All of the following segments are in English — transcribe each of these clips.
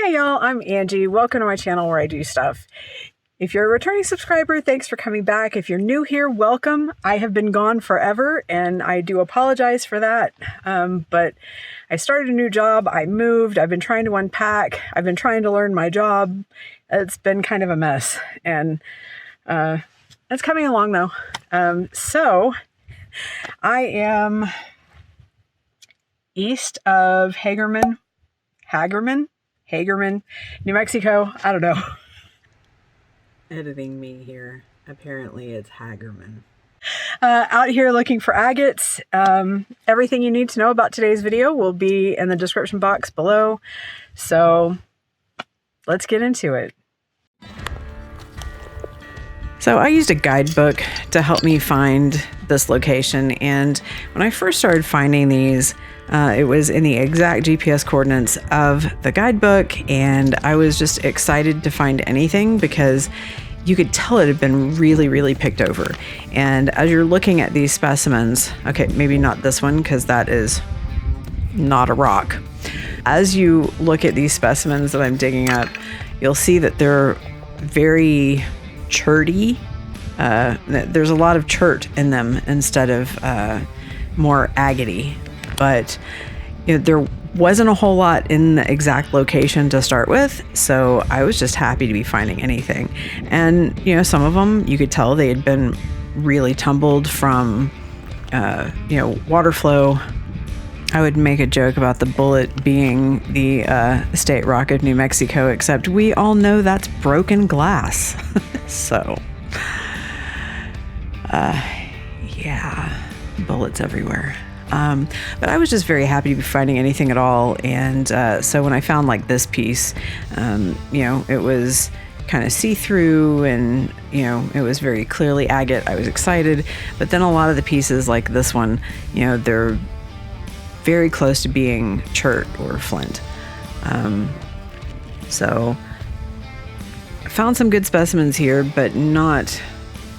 Hey y'all, I'm Angie. Welcome to my channel where I do stuff. If you're a returning subscriber, thanks for coming back. If you're new here, welcome. I have been gone forever and I do apologize for that. But I started a new job, I moved, I've been trying to unpack, I've been trying to learn my job. It's been kind of a mess and it's coming along though. So I am east of Hagerman, New Mexico. I don't know. Editing me here. Apparently it's Hagerman. Out here looking for agates. Everything you need to know about today's video will be in the description box below. So let's get into it. So I used a guidebook to help me find this location, and when I first started finding these, it was in the exact GPS coordinates of the guidebook, and I was just excited to find anything because you could tell it had been really picked over. And as you're looking at these specimens, okay, maybe not this one because that is not a rock. As you look at these specimens that I'm digging up, you'll see that they're very cherty. There's a lot of chert in them instead of more agate. But you know, there wasn't a whole lot in the exact location to start with, so I was just happy to be finding anything. And you know, some of them you could tell they had been really tumbled from water flow. I would make a joke about the bullet being the state rock of New Mexico, except we all know that's broken glass. So yeah, bullets everywhere. But I was just very happy to be finding anything at all. And so when I found like this piece, it was kind of see-through and, it was very clearly agate. I was excited. But then a lot of the pieces like this one, they're very close to being chert or flint. So I found some good specimens here, but not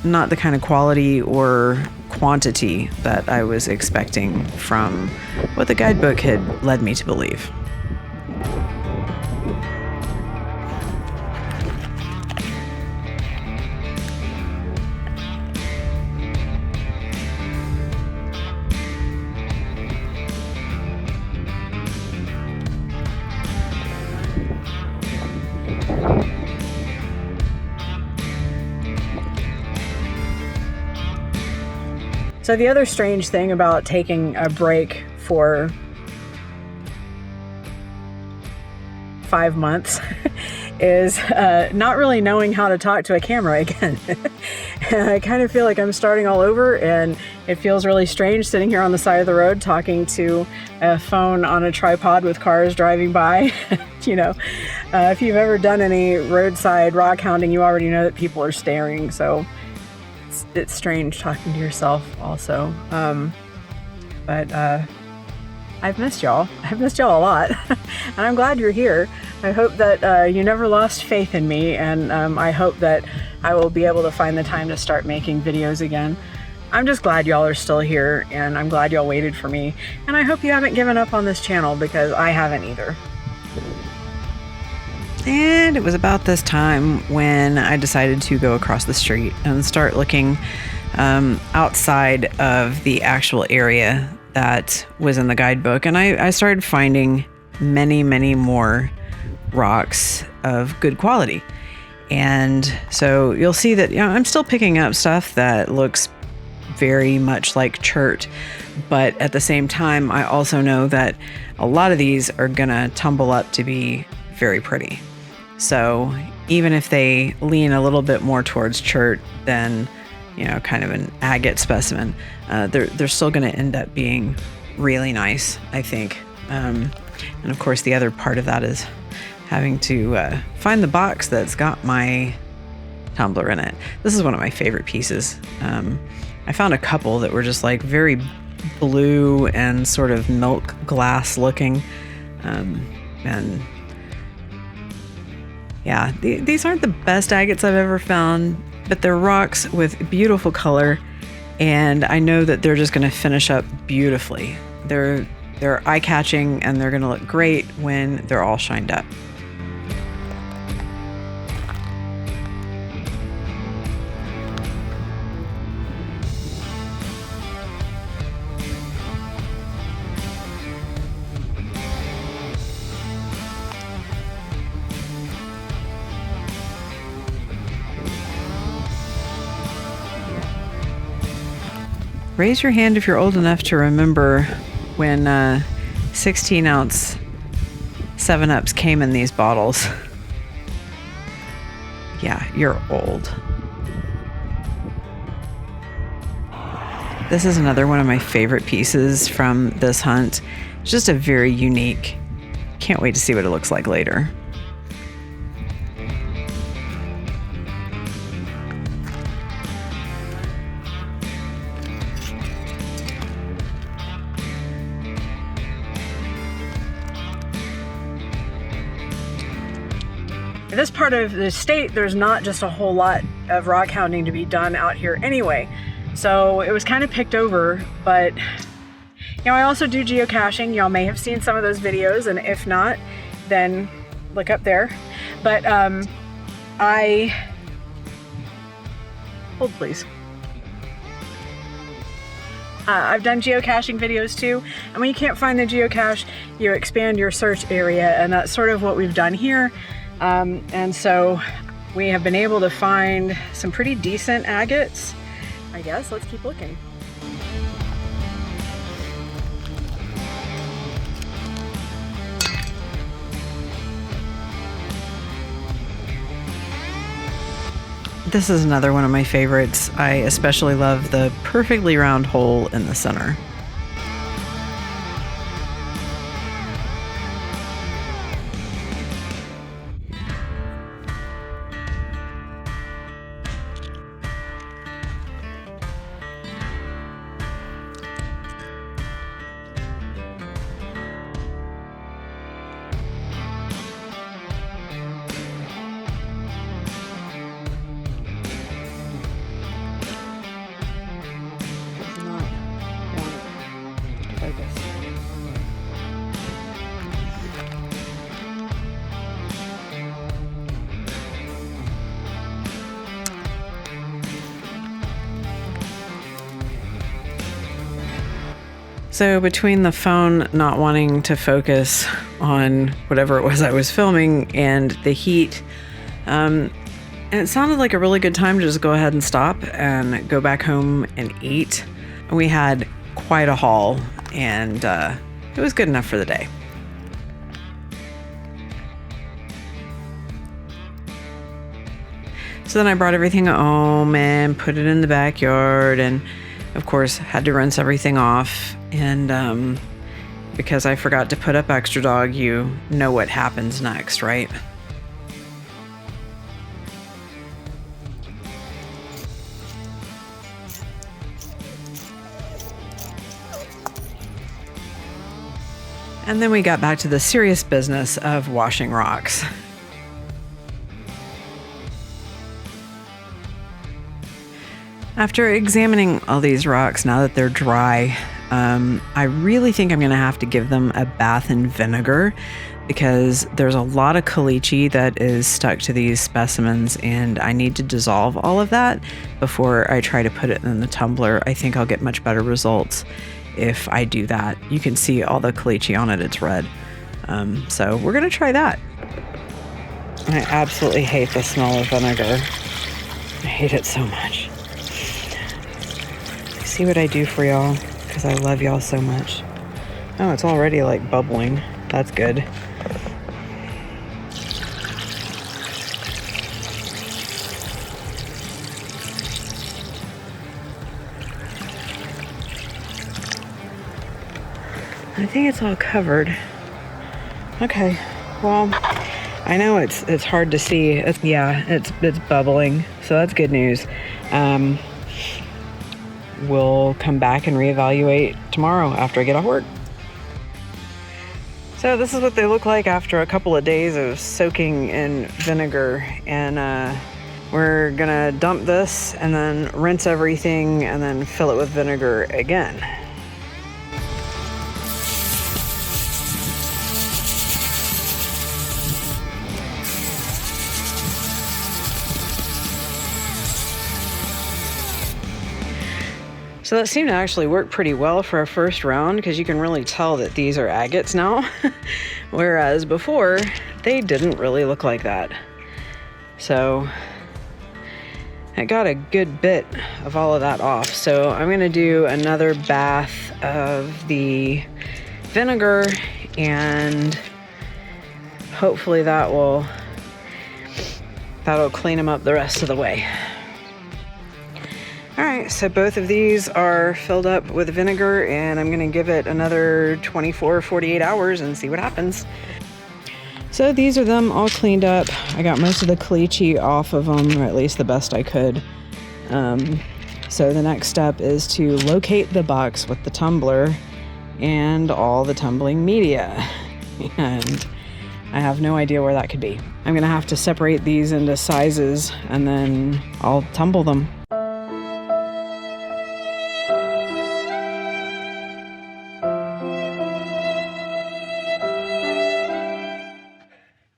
the kind of quality or quantity that I was expecting from what the guidebook had led me to believe. So the other strange thing about taking a break for 5 months is not really knowing how to talk to a camera again. And I kind of feel like I'm starting all over, and it feels really strange sitting here on the side of the road talking to a phone on a tripod with cars driving by. If you've ever done any roadside rock hounding, you already know that people are staring, so it's strange talking to yourself also. But I've missed y'all. I've missed y'all a lot. And I'm glad you're here. I hope that you never lost faith in me, and I hope that I will be able to find the time to start making videos again. I'm just glad y'all are still here, and I'm glad y'all waited for me. And I hope you haven't given up on this channel, because I haven't either. And it was about this time when I decided to go across the street and start looking outside of the actual area that was in the guidebook. And I started finding many more rocks of good quality. And so you'll see that I'm still picking up stuff that looks very much like chert. But at the same time, I also know that a lot of these are gonna tumble up to be very pretty. So even if they lean a little bit more towards chert than, kind of an agate specimen, they're still going to end up being really nice, I think. And of course, the other part of that is having to find the box that's got my tumbler in it. This is one of my favorite pieces. I found a couple that were just like very blue and sort of milk glass looking. And yeah, these aren't the best agates I've ever found, but they're rocks with beautiful color, and I know that they're just going to finish up beautifully. They're eye-catching, and they're going to look great when they're all shined up. Raise your hand if you're old enough to remember when 16-ounce 7-Ups came in these bottles. Yeah, you're old. This is another one of my favorite pieces from this hunt. It's just a very unique. Can't wait to see what it looks like later. In this part of the state, there's not just a whole lot of rock hounding to be done out here anyway. So it was kind of picked over, but you know, I also do geocaching. Y'all may have seen some of those videos, and if not, then look up there. But hold please. I've done geocaching videos too, and when you can't find the geocache, you expand your search area, and that's sort of what we've done here. And so we have been able to find some pretty decent agates. I guess let's keep looking. This is another one of my favorites. I especially love the perfectly round hole in the center. So between the phone not wanting to focus on whatever it was I was filming and the heat, and it sounded like a really good time to just go ahead and stop and go back home and eat. We had quite a haul, and it was good enough for the day. So then I brought everything home and put it in the backyard, and of course had to rinse everything off. And because I forgot to put up Extra Dog, you know what happens next, right? And then we got back to the serious business of washing rocks. After examining all these rocks, now that they're dry, I really think I'm going to have to give them a bath in vinegar, because there's a lot of caliche that is stuck to these specimens, and I need to dissolve all of that before I try to put it in the tumbler. I think I'll get much better results if I do that. You can see all the caliche on it, it's red. So we're going to try that. I absolutely hate the smell of vinegar. I hate it so much. See what I do for y'all, because I love y'all so much. Oh, it's already like bubbling. That's good. I think it's all covered. Okay, well, I know it's hard to see. It's bubbling, so that's good news. We'll come back and reevaluate tomorrow after I get off work. So this is what they look like after a couple of days of soaking in vinegar, and we're gonna dump this and then rinse everything and then fill it with vinegar again. So that seemed to actually work pretty well for a first round, because you can really tell that these are agates now, whereas before they didn't really look like that. So I got a good bit of all of that off. So I'm gonna do another bath of the vinegar, and hopefully that'll clean them up the rest of the way. All right, so both of these are filled up with vinegar, and I'm gonna give it another 24 or 48 hours and see what happens. So these are them all cleaned up. I got most of the caliche off of them, or at least the best I could. So the next step is to locate the box with the tumbler and all the tumbling media. And I have no idea where that could be. I'm gonna have to separate these into sizes and then I'll tumble them.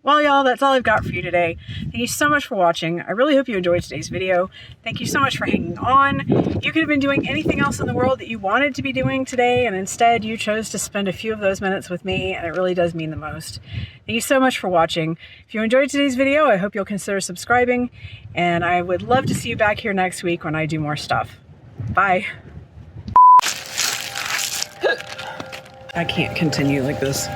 Well, y'all, that's all I've got for you today. Thank you so much for watching. I really hope you enjoyed today's video. Thank you so much for hanging on. You could have been doing anything else in the world that you wanted to be doing today, and instead you chose to spend a few of those minutes with me, and it really does mean the most. Thank you so much for watching. If you enjoyed today's video, I hope you'll consider subscribing, and I would love to see you back here next week when I do more stuff. Bye. I can't continue like this.